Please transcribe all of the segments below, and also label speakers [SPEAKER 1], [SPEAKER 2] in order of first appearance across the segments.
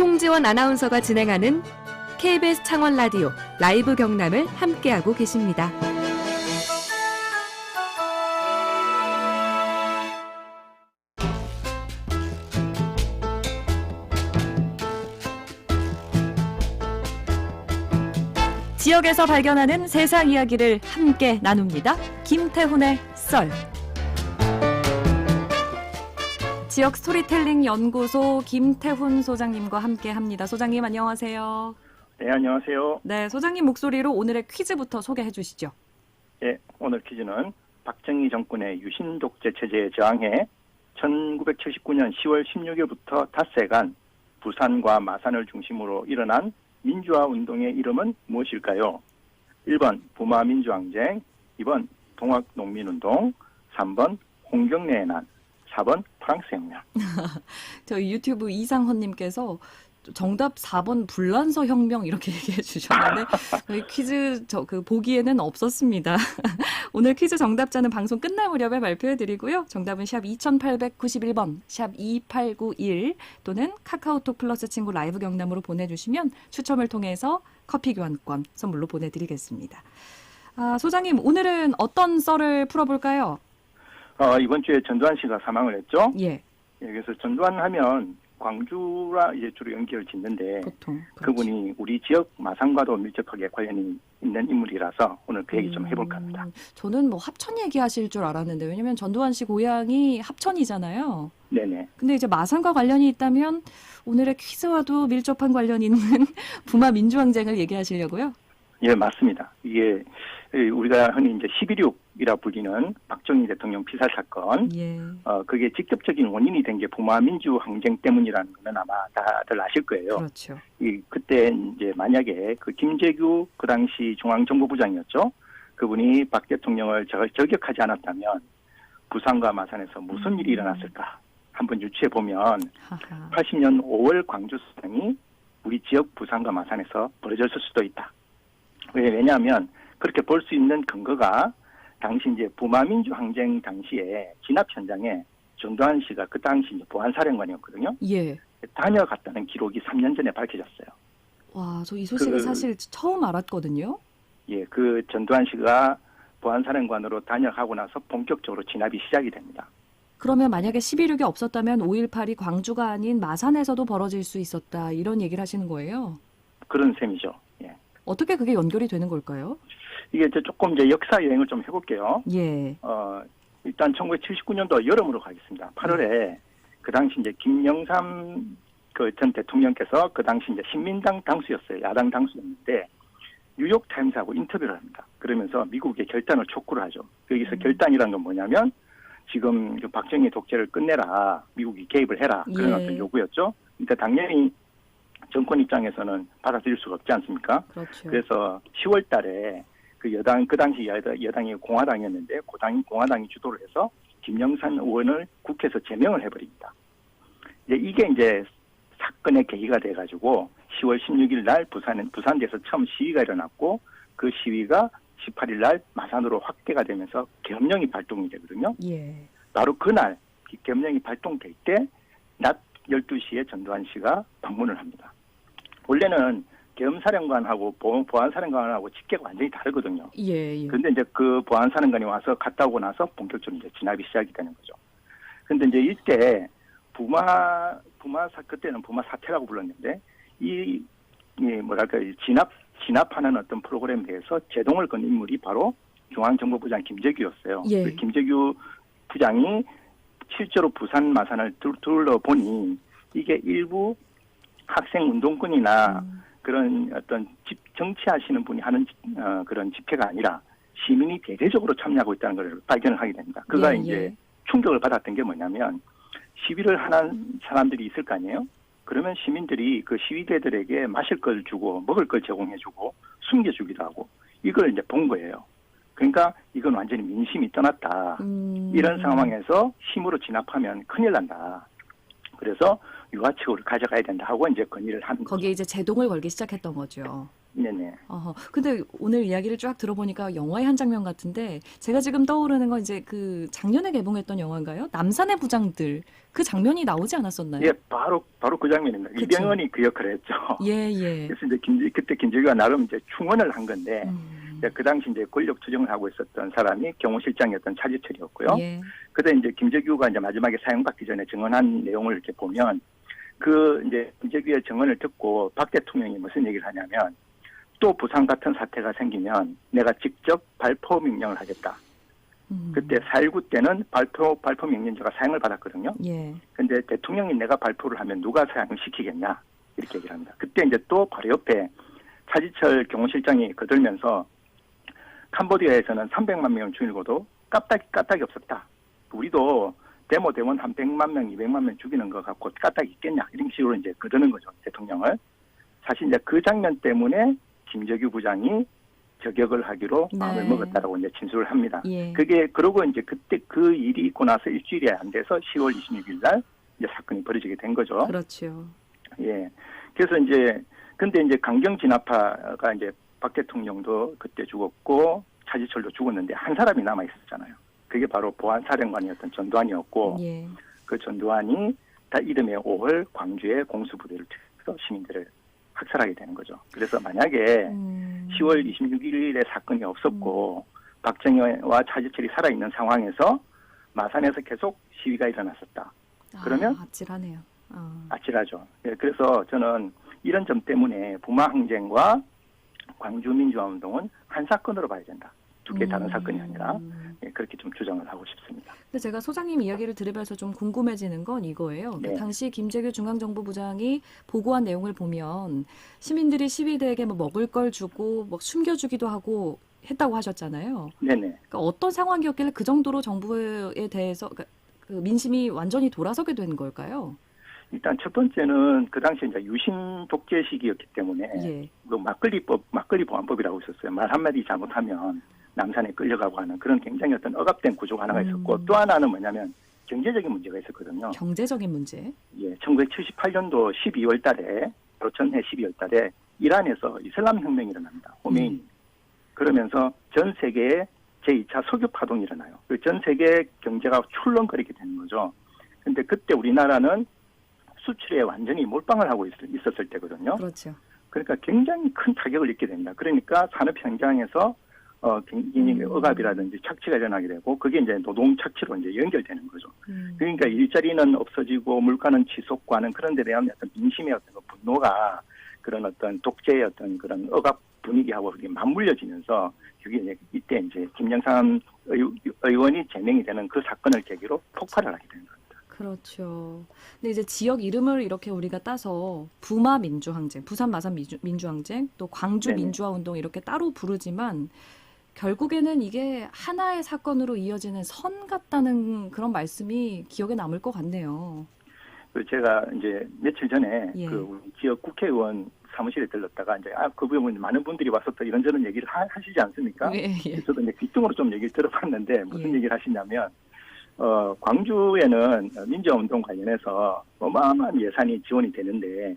[SPEAKER 1] 송지원 아나운서가 진행하는 KBS 창원 라디오 라이브 경남을 함께하고 계십니다. 지역에서 발견하는 세상 이야기를 함께 나눕니다. 김태훈의 썰. 지역 스토리텔링 연구소 김태훈 소장님과 함께합니다. 소장님 안녕하세요.
[SPEAKER 2] 네, 안녕하세요.
[SPEAKER 1] 네, 소장님 목소리로 오늘의 퀴즈부터 소개해 주시죠.
[SPEAKER 2] 네, 오늘 퀴즈는 박정희 정권의 유신 독재 체제에 저항해 1979년 10월 16일부터 닷새간 부산과 마산을 중심으로 일어난 민주화 운동의 이름은 무엇일까요? 1번 부마민주항쟁, 2번 동학농민운동, 3번 홍경래의 난, 4번 프랑스 혁명.
[SPEAKER 1] 저희 유튜브 이상헌님께서 정답 4번 불란서 혁명 이렇게 얘기해 주셨는데 저희 퀴즈 보기에는 없었습니다. 오늘 퀴즈 정답자는 방송 끝날 무렵에 발표해 드리고요. 정답은 샵 2891번, 샵 2891 또는 카카오톡 플러스 친구 라이브 경남으로 보내주시면 추첨을 통해서 커피 교환권 선물로 보내드리겠습니다. 소장님 오늘은 어떤 썰을 풀어볼까요?
[SPEAKER 2] 이번 주에 전두환 씨가 사망을 했죠?
[SPEAKER 1] 예.
[SPEAKER 2] 그래서 전두환 하면 광주와 이제 주로 연결을 짓는데
[SPEAKER 1] 보통
[SPEAKER 2] 그분이 우리 지역 마산과도 밀접하게 관련이 있는 인물이라서 오늘 그 얘기 좀 해볼까 합니다.
[SPEAKER 1] 저는 뭐 합천 얘기하실 줄 알았는데 왜냐면 전두환 씨 고향이 합천이잖아요.
[SPEAKER 2] 네네.
[SPEAKER 1] 근데 이제 마산과 관련이 있다면 오늘의 퀴즈와도 밀접한 관련이 있는 부마 민주항쟁을 얘기하시려고요?
[SPEAKER 2] 예, 맞습니다. 이게 우리가 흔히 이제 11.6이라 불리는 박정희 대통령 피살 사건,
[SPEAKER 1] 예.
[SPEAKER 2] 그게 직접적인 원인이 된 게 부마민주항쟁 때문이라는 거는 아마 다들 아실 거예요.
[SPEAKER 1] 그렇죠.
[SPEAKER 2] 그때 이제 만약에 그 김재규 그 당시 중앙정보부장이었죠. 그분이 박 대통령을 저격하지 않았다면 부산과 마산에서 무슨 일이 일어났을까? 한번 유추해 보면 80년 5월 광주 수상이 우리 지역 부산과 마산에서 벌어졌을 수도 있다. 왜냐하면 그렇게 볼 수 있는 근거가 당시 이제 부마민주항쟁 당시에 진압 현장에 전두환 씨가 그 당시 이제 보안사령관이었거든요.
[SPEAKER 1] 예.
[SPEAKER 2] 다녀갔다는 기록이 3년 전에 밝혀졌어요.
[SPEAKER 1] 와, 저 이 소식을 사실 처음 알았거든요.
[SPEAKER 2] 예, 그 전두환 씨가 보안사령관으로 다녀가고 나서 본격적으로 진압이 시작이 됩니다.
[SPEAKER 1] 그러면 만약에 11.6이 없었다면 5.18이 광주가 아닌 마산에서도 벌어질 수 있었다. 이런 얘기를 하시는 거예요?
[SPEAKER 2] 그런 셈이죠. 예.
[SPEAKER 1] 어떻게 그게 연결이 되는 걸까요?
[SPEAKER 2] 이게 조금 이제 역사 여행을 좀 해볼게요.
[SPEAKER 1] 예.
[SPEAKER 2] 일단 1979년도 여름으로 가겠습니다. 8월에 그 당시 이제 김영삼 전 대통령께서 그 당시 이제 신민당 당수였어요. 야당 당수였는데 뉴욕 타임스하고 인터뷰를 합니다. 그러면서 미국의 결단을 촉구를 하죠. 여기서 결단이란 건 뭐냐면 지금 그 박정희 독재를 끝내라. 미국이 개입을 해라. 그런 어떤 요구였죠. 그러니까 당연히 정권 입장에서는 받아들일 수가 없지 않습니까?
[SPEAKER 1] 그렇죠.
[SPEAKER 2] 그래서 10월 달에 그 당시 여당이 공화당이었는데 공화당이 주도를 해서 김영삼 의원을 국회에서 제명을 해버립니다. 이게 이제 사건의 계기가 돼가지고 10월 16일 날 부산에서 처음 시위가 일어났고 그 시위가 18일 날 마산으로 확대가 되면서 계엄령이 발동이 되거든요.
[SPEAKER 1] 예.
[SPEAKER 2] 바로 그날 계엄령이 발동될 때 낮 12시에 전두환 씨가 방문을 합니다. 원래는 계엄사령관하고 보안사령관하고 직계가 완전히 다르거든요.
[SPEAKER 1] 예.
[SPEAKER 2] 그런데 이제 그 보안사령관이 와서 갔다 오고 나서 본격적으로 이제 진압이 시작이 되는 거죠. 그런데 이제 이때 그때는 부마 사태라고 불렀는데 진압하는 어떤 프로그램에 대해서 제동을 건 인물이 바로 중앙정보부장 김재규였어요.
[SPEAKER 1] 예.
[SPEAKER 2] 그 김재규 부장이 실제로 부산 마산을 둘러보니 이게 일부 학생 운동권이나 그런 어떤 정치하시는 분이 하는 그런 집회가 아니라 시민이 대대적으로 참여하고 있다는 걸 발견을 하게 됩니다. 그가 이제 충격을 받았던 게 뭐냐면 시위를 하는 사람들이 있을 거 아니에요? 그러면 시민들이 그 시위대들에게 마실 걸 주고 먹을 걸 제공해주고 숨겨주기도 하고 이걸 이제 본 거예요. 그러니까 이건 완전히 민심이 떠났다. 이런 상황에서 힘으로 진압하면 큰일 난다. 그래서 유아책으로 가져가야 된다 하고 이제 건의를 한 거죠.
[SPEAKER 1] 거기에 이제 제동을 걸기 시작했던 거죠.
[SPEAKER 2] 네네.
[SPEAKER 1] 근데 오늘 이야기를 쫙 들어보니까 영화의 한 장면 같은데 제가 지금 떠오르는 건 이제 그 작년에 개봉했던 영화인가요? 남산의 부장들 그 장면이 나오지 않았었나요?
[SPEAKER 2] 예, 바로 그 장면입니다.
[SPEAKER 1] 그쵸.
[SPEAKER 2] 이병헌이 그 역할을 했죠.
[SPEAKER 1] 예, 예.
[SPEAKER 2] 그래서 이제 그때 김재규가 나름 이제 충원을 한 건데,
[SPEAKER 1] 음,
[SPEAKER 2] 이제 그 당시 이제 권력 투쟁을 하고 있었던 사람이 경호실장이었던 차지철이었고요.
[SPEAKER 1] 예.
[SPEAKER 2] 그때 이제 김재규가 이제 마지막에 사형받기 전에 증언한 내용을 이렇게 보면, 그 이제 김재규의 증언을 듣고 박 대통령이 무슨 얘기를 하냐면, 또 부산 같은 사태가 생기면 내가 직접 발포 명령을 하겠다. 그때 4.19 때는 발포 명령자가 사형을 받았거든요.
[SPEAKER 1] 예.
[SPEAKER 2] 근데 대통령이 내가 발표를 하면 누가 사형을 시키겠냐 이렇게 얘기를 합니다. 그때 이제 또 바로 옆에 차지철 경호실장이 거들면서 캄보디아에서는 300만 명을 죽이고도 까딱이 없었다. 우리도 데모 대원 한 100만 명, 200만 명 죽이는 거 갖고 까딱이 있겠냐 이런 식으로 이제 거드는 거죠, 대통령을. 사실 이제 그 장면 때문에 김재규 부장이 저격을 하기로 마음을
[SPEAKER 1] 네.
[SPEAKER 2] 먹었다라고 이제 진술을 합니다.
[SPEAKER 1] 예.
[SPEAKER 2] 그게 그러고 이제 그때 그 일이 있고 나서 일주일이 안 돼서 10월 26일 날 이제 사건이 벌어지게 된 거죠.
[SPEAKER 1] 그렇죠.
[SPEAKER 2] 예. 그래서 이제 근데 이제 강경 진압파가 이제 박 대통령도 그때 죽었고 차지철도 죽었는데 한 사람이 남아 있었잖아요. 그게 바로 보안사령관이었던 전두환이었고
[SPEAKER 1] 예.
[SPEAKER 2] 그 전두환이 다 이듬해 5월 광주에 공수부대를 투입해서 시민들을 학살하게 되는 거죠. 그래서 만약에 10월 26일에 사건이 없었고 박정희와 차지철이 살아있는 상황에서 마산에서 계속 시위가 일어났었다. 그러면
[SPEAKER 1] 아찔하네요.
[SPEAKER 2] 아찔하죠. 예, 그래서 저는 이런 점 때문에 부마 항쟁과 광주 민주화운동은 한 사건으로 봐야 된다. 두 개 다른 사건이 아니라 예, 그렇게 좀 주장을 하고 싶습니다.
[SPEAKER 1] 근데 제가 소장님 이야기를 들으면서 좀 궁금해지는 건 이거예요.
[SPEAKER 2] 네.
[SPEAKER 1] 당시 김재규 중앙정보부장이 보고한 내용을 보면 시민들이 시위대에게 뭐 먹을 걸 주고 뭐 숨겨주기도 하고 했다고 하셨잖아요.
[SPEAKER 2] 네네.
[SPEAKER 1] 그러니까 어떤 상황이었길래 그 정도로 정부에 대해서 그러니까 그 민심이 완전히 돌아서게 된 걸까요?
[SPEAKER 2] 일단 첫 번째는 그 당시에 이제 유신 독재 시기였기 때문에
[SPEAKER 1] 예.
[SPEAKER 2] 그 막걸리 보안법이라고 있었어요. 말 한마디 잘못하면 남산에 끌려가고 하는 그런 굉장히 어떤 억압된 구조가 하나가 있었고 또 하나는 뭐냐면 경제적인 문제가 있었거든요.
[SPEAKER 1] 경제적인 문제.
[SPEAKER 2] 예, 1978년도 12월 달에 바로 전해 12월 달에 이란에서 이슬람 혁명이 일어납니다. 호메이니. 그러면서 전 세계에 제2차 석유 파동이 일어나요. 전 세계 경제가 출렁거리게 되는 거죠. 근데 그때 우리나라는 수출에 완전히 몰빵을 하고 있었을 때거든요.
[SPEAKER 1] 그렇죠.
[SPEAKER 2] 그러니까 굉장히 큰 타격을 입게 됩니다. 그러니까 산업 현장에서 굉장히 억압이라든지 착취가 일어나게 되고 그게 이제 노동 착취로 이제 연결되는 거죠. 그러니까 일자리는 없어지고 물가는 지속과는 그런 데 대한 어떤 민심의 어떤 분노가 그런 어떤 독재의 어떤 그런 억압 분위기하고 그게 맞물려지면서 그게 이제 이때 이제 김영삼 의원이 제명이 되는 그 사건을 계기로 폭발을 하게 되는 겁니다.
[SPEAKER 1] 그렇죠. 근데 이제 지역 이름을 이렇게 우리가 따서 부마 민주항쟁, 부산 마산 민주항쟁, 또 광주
[SPEAKER 2] 네네.
[SPEAKER 1] 민주화운동 이렇게 따로 부르지만 결국에는 이게 하나의 사건으로 이어지는 선 같다는 그런 말씀이 기억에 남을 것 같네요.
[SPEAKER 2] 제가 이제 며칠 전에
[SPEAKER 1] 예.
[SPEAKER 2] 그 우리 지역 국회의원 사무실에 들렀다가 이제 그 부분 많은 분들이 와서 또 이런저런 얘기를 하시지 않습니까?
[SPEAKER 1] 예, 예.
[SPEAKER 2] 저도 이제 귀뚱으로 좀 얘기를 들어봤는데 무슨
[SPEAKER 1] 예.
[SPEAKER 2] 얘기를 하시냐면 광주에는 민주화운동 관련해서 어마어마한 예산이 지원이 되는데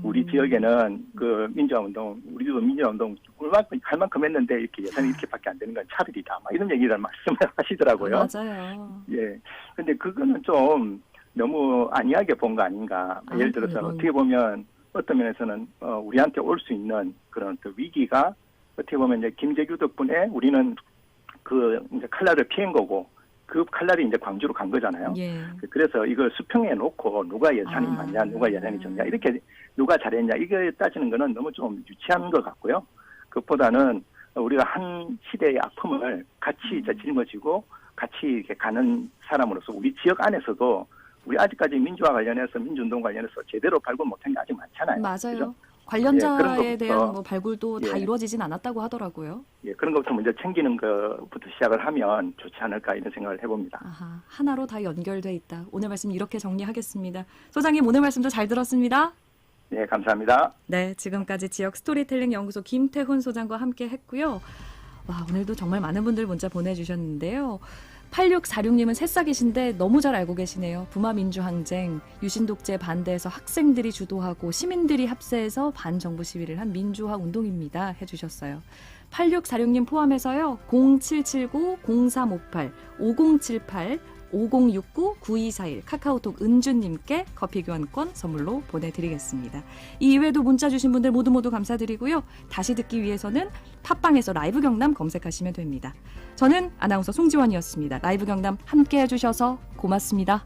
[SPEAKER 2] 우리 지역에는 그 민주화운동 우리도 민주화운동 할 만큼 했는데 이렇게 예산이 이렇게밖에 안 되는 건 차별이다. 막 이런 얘기를 말씀을 하시더라고요.
[SPEAKER 1] 맞아요.
[SPEAKER 2] 예. 근데 그거는 좀 너무 안이하게 본 거 아닌가. 예를 들어서
[SPEAKER 1] 물론.
[SPEAKER 2] 어떻게 보면 어떤 면에서는 우리한테 올 수 있는 그런 또 위기가 어떻게 보면 이제 김재규 덕분에 우리는 그 이제 칼날을 피한 거고 그 칼날이 이제 광주로 간 거잖아요.
[SPEAKER 1] 예.
[SPEAKER 2] 그래서 이걸 수평에 놓고 누가 예산이 많냐, 누가 예산이 적냐 이렇게 누가 잘했냐 이게 따지는 거는 너무 좀 유치한 것 같고요. 그것보다는 우리가 한 시대의 아픔을 같이 이제 짊어지고 같이 이렇게 가는 사람으로서 우리 지역 안에서도 우리 아직까지 민주화 관련해서 민주운동 관련해서 제대로 발굴 못한 게 아직 많잖아요.
[SPEAKER 1] 맞아요.
[SPEAKER 2] 그죠?
[SPEAKER 1] 관련자에
[SPEAKER 2] 예,
[SPEAKER 1] 대한 뭐 발굴도 다
[SPEAKER 2] 예.
[SPEAKER 1] 이루어지진 않았다고 하더라고요.
[SPEAKER 2] 예, 그런 것부터 먼저 챙기는 것부터 시작을 하면 좋지 않을까 이런 생각을 해봅니다.
[SPEAKER 1] 아하, 하나로 다 연결돼 있다. 오늘 말씀 이렇게 정리하겠습니다. 소장님 오늘 말씀도 잘 들었습니다.
[SPEAKER 2] 네, 감사합니다.
[SPEAKER 1] 네, 지금까지 지역 스토리텔링 연구소 김태훈 소장과 함께 했고요. 와, 오늘도 정말 많은 분들 문자 보내주셨는데요. 8646님은 새싹이신데 너무 잘 알고 계시네요. 부마 민주항쟁, 유신 독재 반대해서 학생들이 주도하고 시민들이 합세해서 반정부 시위를 한 민주화 운동입니다. 해주셨어요. 8646님 포함해서요. 0779, 0358, 5078, 5069, 9241 카카오톡 은주님께 커피 교환권 선물로 보내드리겠습니다. 이외에도 문자 주신 분들 모두 감사드리고요. 다시 듣기 위해서는 팟빵에서 라이브 경남 검색하시면 됩니다. 저는 아나운서 송지원이었습니다. 라이브 경남 함께 해주셔서 고맙습니다.